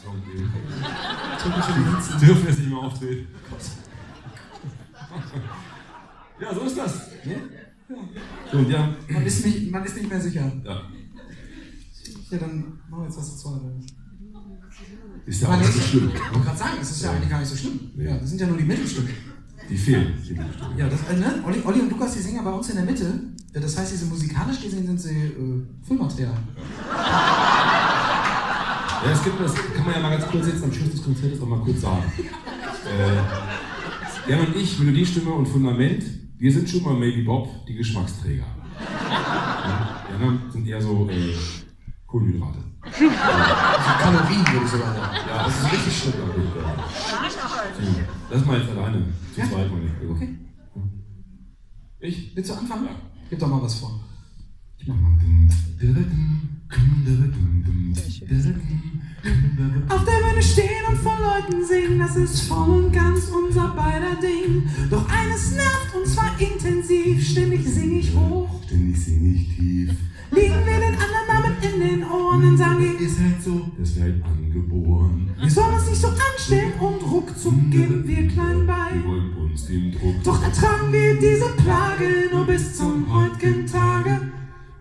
Song geben. Dürfen jetzt nicht mehr auftreten. Ja, so ist das. Ne? Ja. So, ja. Man ist nicht mehr sicher. Ja. Ja, dann machen wir jetzt was dazu. Ist ja auch nicht so schlimm. Ich wollte gerade sagen, es ist ja eigentlich gar nicht so schlimm. Nee. Ja, das sind ja nur die Mittelstücke. Die fehlen. Ja, das, ne? Olli und Lukas, die singen ja bei uns in der Mitte. Ja, das heißt, diese musikalisch gesehen sind sie Füllmaterial. Ja, es gibt das, kann man ja mal ganz kurz jetzt am Schluss des Konzertes auch mal kurz sagen. Jan und ich, Melodiestimme und Fundament, wir sind schon mal Maybe Bob, die Geschmacksträger. Die anderen sind eher so Kohlenhydrate. Also Kalorien würde ich sogar sagen. Ja, das ist richtig schlimm. Lass mal jetzt alleine. Zu zweit mal nicht. Okay. Ich? Willst du anfangen? Ja. Gib doch mal was vor. Ich mach mal. Auf der Bühne stehen und vor Leuten singen, das ist voll und ganz unser beider Ding. Doch eines nervt und zwar intensiv, ständig sing ich hoch, ständig sing ich tief. Liegen wir den anderen damit in den Ohren, dann sagen wir, ist halt so, das wird halt angeboren. Wir sollen uns nicht so anstellen und ruckzuck geben wir klein bei. Wir wollen uns den Druck. Doch ertragen wir diese Plage nur bis zum heutigen Tage.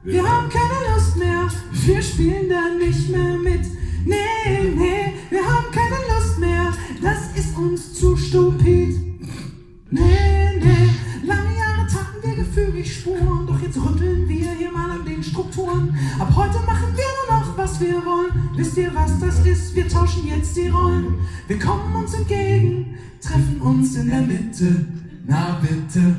Wir haben keine Lust mehr, wir spielen da nicht mehr mit. Nee, nee, wir haben keine Lust mehr, das ist uns zu stupid. Nee, nee, lange Jahre taten wir gefügig Spuren, doch jetzt rütteln wir hier mal an den Strukturen. Ab heute machen wir nur noch, was wir wollen. Wisst ihr, was das ist? Wir tauschen jetzt die Rollen. Wir kommen uns entgegen, treffen uns in der Mitte. Na bitte.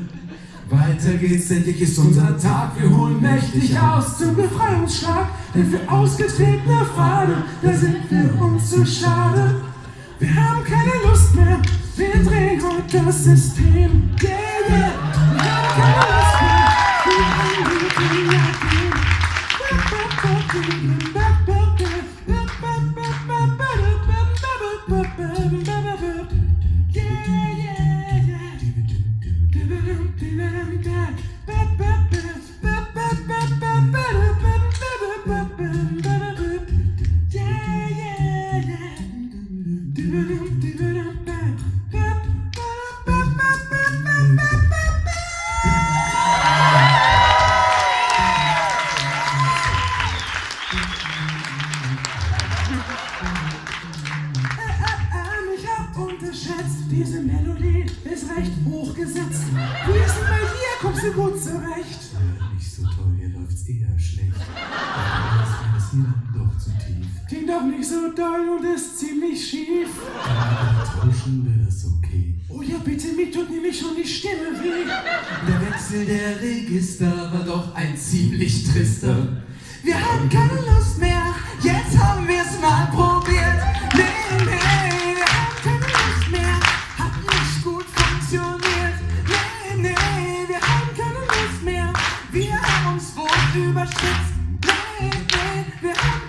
Weiter geht's, endlich ist unser Tag, wir holen mächtig aus zum Befreiungsschlag, denn für ausgetretene Pfade, da sind wir uns zu schade. Wir haben keine Lust mehr, wir drehen heute das System, yeah, yeah. Wir haben keine Lust mehr, wir Diese Melodie ist recht hochgesetzt. Wie ist denn bei dir? Kommst du gut zurecht? Nicht so toll, hier läuft's eher schlecht. Aber das hier doch zu tief. Klingt doch nicht so doll und ist ziemlich schief. Aber tauschen wir das okay. Oh ja, bitte, mir tut nämlich schon die Stimme weh. Der Wechsel der Register war doch ein ziemlich trister. Wir haben keine Lust mehr, jetzt haben wir's mal probiert. Nee, nee, wir haben keine Lust mehr, hat nicht gut funktioniert. Nee, nee, wir haben keine Lust mehr, wir haben uns wohl überschätzt. Nee, nee, wir haben